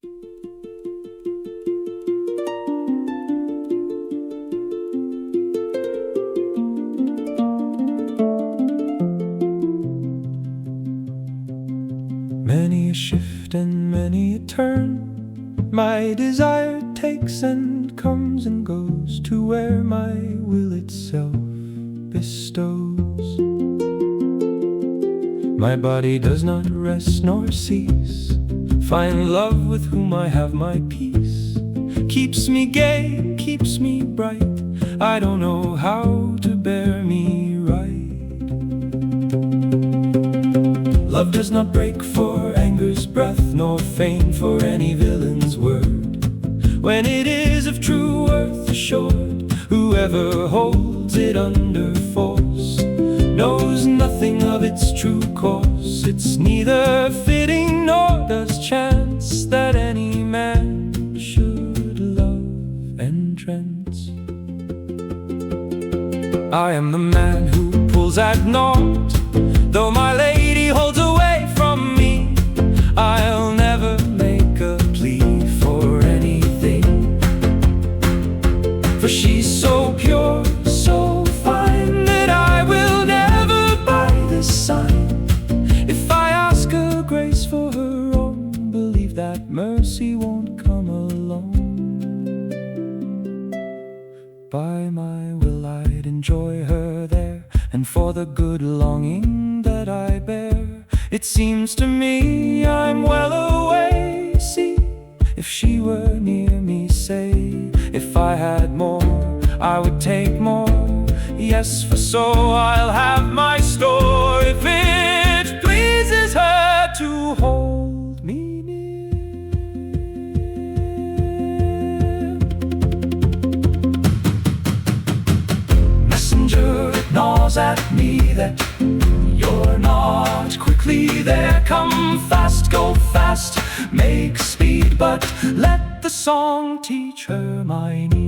Many a shift and many a turn, my desire takes and comes and goes to where my will itself bestows. My body does not rest nor cease, find love with whom I have my peace. Keeps me gay, keeps me bright, I don't know how to bear me right. Love does not break for anger's breath, nor faint for any villain's word. When it is of true worth assured, whoever holds it under force knows nothing of its true course. It's neither fitting nor does chance that any man should love entrance. I am the man who pulls at naught, though my lady holds away from me. I'll never make a plea for anything, for she's so pure, so fine, that I will never buy this sign. If I ask a grace for her own, believe that mercy won't come alone. By my will I'd enjoy her there, and for the good longing that I bear, it seems to me I'm well away. See, if she were near me, say, if I had more, I would take more. Yes, for so I'll have my store, if it pleases her to hold me near. Messenger, it gnaws at me that you're not quickly there. Come fast, go fast, make speed, but let the song teach her my need.